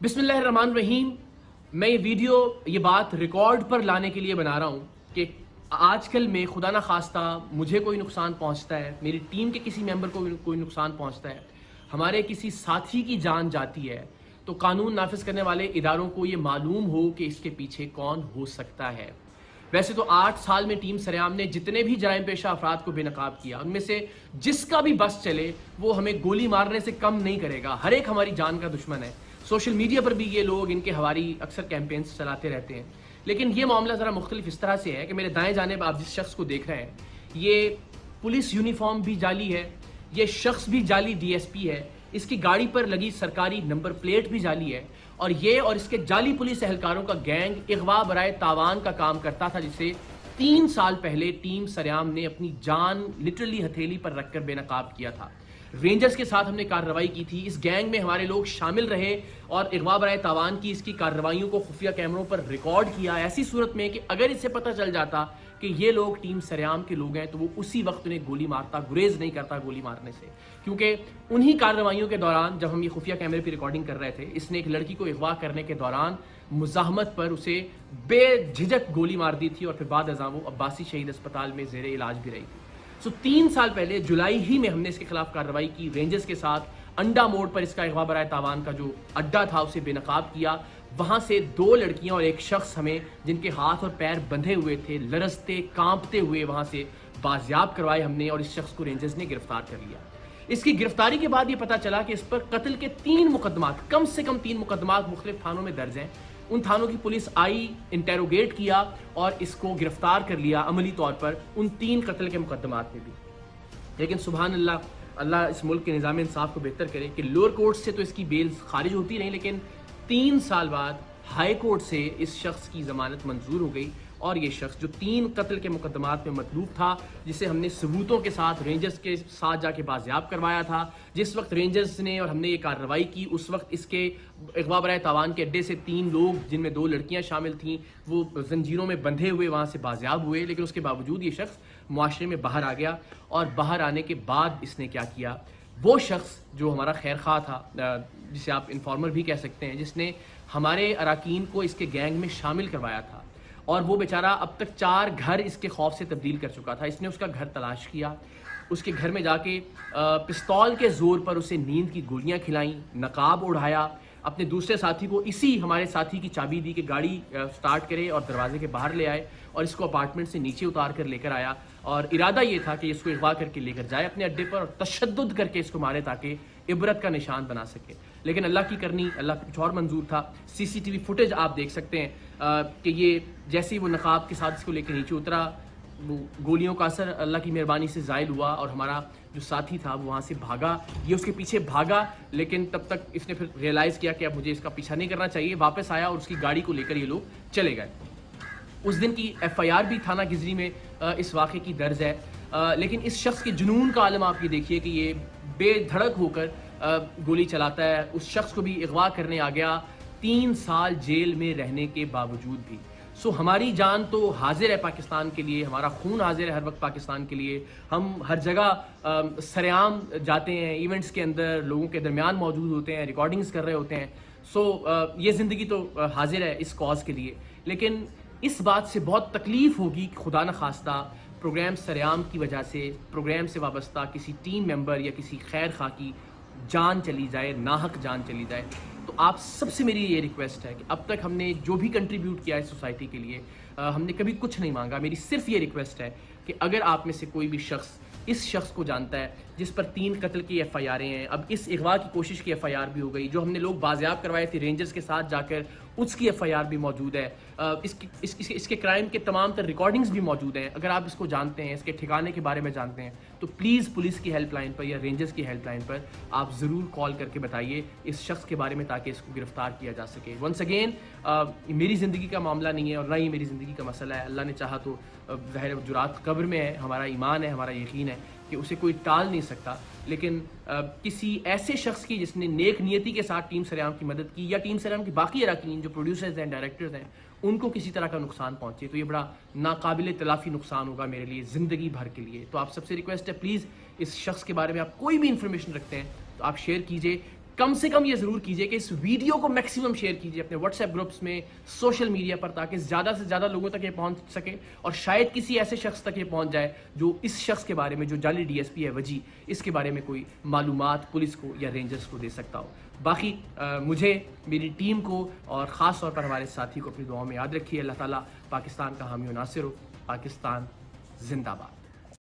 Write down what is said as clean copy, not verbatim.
بسم اللہ الرحمن الرحیم. میں یہ ویڈیو یہ بات ریکارڈ پر لانے کے لیے بنا رہا ہوں کہ آج کل میں خدا نہ خواستہ مجھے کوئی نقصان پہنچتا ہے, میری ٹیم کے کسی ممبر کو کوئی نقصان پہنچتا ہے, ہمارے کسی ساتھی کی جان جاتی ہے, تو قانون نافذ کرنے والے اداروں کو یہ معلوم ہو کہ اس کے پیچھے کون ہو سکتا ہے. ویسے تو 8 سال میں ٹیم سریام نے جتنے بھی جرائم پیشہ افراد کو بے نقاب کیا, ان میں سے جس کا بھی بس چلے وہ ہمیں گولی مارنے سے کم نہیں کرے گا. ہر ایک ہماری جان کا دشمن ہے. سوشل میڈیا پر بھی یہ لوگ ان کے ہماری اکثر کیمپینز چلاتے رہتے ہیں. لیکن یہ معاملہ ذرا مختلف اس طرح سے ہے کہ میرے دائیں جانب آپ جس شخص کو دیکھ رہے ہیں, یہ پولیس یونیفارم بھی جعلی ہے, یہ شخص بھی جعلی ڈی ایس پی ہے, اس کی گاڑی پر لگی سرکاری نمبر پلیٹ بھی جعلی ہے, اور یہ اور اس کے جعلی پولیس اہلکاروں کا گینگ اغوا برائے تاوان کا کام کرتا تھا, جسے 3 سال پہلے ٹیم سریام نے اپنی جان لٹرلی ہتھیلی پر رکھ کر بے نقاب کیا تھا. رینجرز کے ساتھ ہم نے کارروائی کی تھی, اس گینگ میں ہمارے لوگ شامل رہے اور اغوا برائے تاوان کی اس کی کارروائیوں کو خفیہ کیمروں پر ریکارڈ کیا, ایسی صورت میں کہ اگر اسے پتہ چل جاتا کہ یہ لوگ ٹیم سریام کے لوگ ہیں تو وہ اسی وقت انہیں گولی مارتا, گریز نہیں کرتا گولی مارنے سے. کیونکہ انہی کارروائیوں کے دوران جب ہم یہ خفیہ کیمرے پہ ریکارڈنگ کر رہے تھے, اس نے ایک لڑکی کو اغوا کرنے کے دوران مزاحمت پر اسے بے جھجک گولی مار دی تھی, اور پھر بعد ازاں وہ عباسی شہید اسپتال میں زیر علاج بھی رہی تھی. 3 سال پہلے جولائی ہی میں ہم نے اس کے خلاف کارروائی کی. رینجرز کے ساتھ انڈا موڑ پر اس کا اغوا برائے تاوان کا جو اڈا تھا اسے بے نقاب کیا. وہاں سے 2 لڑکیاں اور ایک شخص ہمیں جن کے ہاتھ اور پیر بندھے ہوئے تھے, لرزتے کانپتے ہوئے وہاں سے بازیاب کروائے ہم نے, اور اس شخص کو رینجرز نے گرفتار کر لیا. اس کی گرفتاری کے بعد یہ پتا چلا کہ اس پر قتل کے 3 مقدمات, کم سے کم 3 مقدمات مختلف تھانوں میں درج ہیں. ان تھانوں کی پولیس آئی, انٹیروگیٹ کیا اور اس کو گرفتار کر لیا عملی طور پر ان 3 قتل کے مقدمات میں بھی. لیکن سبحان اللہ, اللہ اس ملک کے نظام انصاف کو بہتر کرے کہ لوور کورٹ سے تو اس کی بیل خارج ہوتی نہیں, لیکن 3 سال بعد ہائی کورٹ سے اس شخص کی ضمانت منظور ہو گئی, اور یہ شخص جو 3 قتل کے مقدمات میں مطلوب تھا, جسے ہم نے ثبوتوں کے ساتھ رینجرز کے ساتھ جا کے بازیاب کروایا تھا, جس وقت رینجرز نے اور ہم نے یہ کارروائی کی اس وقت اس کے اغوا برائے تاوان کے اڈے سے 3 لوگ جن میں 2 لڑکیاں شامل تھیں وہ زنجیروں میں بندھے ہوئے وہاں سے بازیاب ہوئے. لیکن اس کے باوجود یہ شخص معاشرے میں باہر آ گیا, اور باہر آنے کے بعد اس نے کیا کیا, وہ شخص جو ہمارا خیر خواہ تھا, جسے آپ انفارمر بھی کہہ سکتے ہیں, جس نے ہمارے اراکین کو اس کے گینگ میں شامل کروایا تھا, اور وہ بیچارہ اب تک 4 گھر اس کے خوف سے تبدیل کر چکا تھا. اس نے اس کا گھر تلاش کیا, اس کے گھر میں جا کے پستول کے زور پر اسے نیند کی گولیاں کھلائیں, نقاب اڑھایا, اپنے دوسرے ساتھی کو اسی ہمارے ساتھی کی چابی دی کہ گاڑی سٹارٹ کرے اور دروازے کے باہر لے آئے, اور اس کو اپارٹمنٹ سے نیچے اتار کر لے کر آیا, اور ارادہ یہ تھا کہ اس کو اغوا کر کے لے کر جائے اپنے اڈے پر اور تشدد کر کے اس کو مارے تاکہ عبرت کا نشان بنا سکے. لیکن اللہ کی کرنی, اللہ کا کچھ اور منظور تھا. CCTV فوٹیج آپ دیکھ سکتے ہیں کہ یہ جیسے ہی وہ نقاب کے ساتھ اس کو لے کے نیچے اترا, وہ گولیوں کا اثر اللہ کی مہربانی سے زائل ہوا, اور ہمارا جو ساتھی تھا وہ وہاں سے بھاگا, یہ اس کے پیچھے بھاگا, لیکن تب تک اس نے پھر ریئلائز کیا کہ اب مجھے اس کا پیچھا نہیں کرنا چاہیے. واپس آیا اور اس کی گاڑی کو لے کر یہ لوگ چلے گئے. اس دن کی FIR بھی تھانہ گزری میں اس واقعے کی درج ہے. لیکن اس شخص کے جنون کا عالم آپ یہ دیکھیے کہ یہ بے دھڑک ہو کر گولی چلاتا ہے. اس شخص کو بھی اغوا کرنے آ گیا 3 سال جیل میں رہنے کے باوجود بھی. ہماری جان تو حاضر ہے پاکستان کے لیے, ہمارا خون حاضر ہے ہر وقت پاکستان کے لیے. ہم ہر جگہ سرعام جاتے ہیں, ایونٹس کے اندر لوگوں کے درمیان موجود ہوتے ہیں, ریکارڈنگز کر رہے ہوتے ہیں. یہ زندگی تو حاضر ہے اس کاز کے لیے. لیکن اس بات سے بہت تکلیف ہوگی کہ خدا نہ خواستہ پروگرام سریام کی وجہ سے پروگرام سے وابستہ کسی ٹیم ممبر یا کسی خیر خواہ کی جان چلی جائے, ناحق جان چلی جائے. تو آپ سب سے میری یہ ریکویسٹ ہے کہ اب تک ہم نے جو بھی کنٹریبیوٹ کیا ہے سوسائٹی کے لیے, ہم نے کبھی کچھ نہیں مانگا. میری صرف یہ ریکویسٹ ہے کہ اگر آپ میں سے کوئی بھی شخص اس شخص کو جانتا ہے جس پر 3 قتل کی FIR ہیں, اب اس اغوا کی کوشش کی FIR بھی ہو گئی, جو ہم نے لوگ بازیاب کروائے تھے رینجرز کے ساتھ جا کر اس کی FIR بھی موجود ہے, اس کے کرائم کے تمام تر ریکارڈنگز بھی موجود ہیں. اگر آپ اس کو جانتے ہیں, اس کے ٹھکانے کے بارے میں جانتے ہیں, تو پلیز پولیس کی ہیلپ لائن پر یا رینجرز کی ہیلپ لائن پر آپ ضرور کال کر کے بتائیے اس شخص کے بارے میں تاکہ اس کو گرفتار کیا جا سکے. ونس اگین, میری زندگی کا معاملہ نہیں ہے اور نہ ہی میری زندگی کا مسئلہ ہے. اللہ نے چاہا تو ظاہر جرات قبر میں ہے, ہمارا ایمان ہے, ہمارا یقین ہے کہ اسے کوئی ٹال نہیں سکتا. لیکن کسی ایسے شخص کی جس نے نیک نیتی کے ساتھ ٹیم سریام کی مدد کی, یا ٹیم سریام کی باقی اراکین جو پروڈیوسرز ہیں, ڈائریکٹرز ہیں, ان کو کسی طرح کا نقصان پہنچے تو یہ بڑا ناقابل تلافی نقصان ہوگا میرے لیے زندگی بھر کے لیے. تو آپ سب سے ریکویسٹ ہے, پلیز اس شخص کے بارے میں آپ کوئی بھی انفارمیشن رکھتے ہیں تو آپ شیئر کیجئے. کم سے کم یہ ضرور کیجئے کہ اس ویڈیو کو میکسیمم شیئر کیجئے اپنے واٹس ایپ گروپس میں، سوشل میڈیا پر، تاکہ زیادہ سے زیادہ لوگوں تک یہ پہنچ سکے اور شاید کسی ایسے شخص تک یہ پہنچ جائے جو اس شخص کے بارے میں، جو جعلی ڈی ایس پی ہے وجی، اس کے بارے میں کوئی معلومات پولیس کو یا رینجرز کو دے سکتا ہو۔ باقی مجھے، میری ٹیم کو اور خاص طور پر ہمارے ساتھی کو اپنی دعاؤں میں یاد رکھیے۔ اللہ تعالیٰ پاکستان کا حامی و ناصر ہو۔ پاکستان زندہ باد۔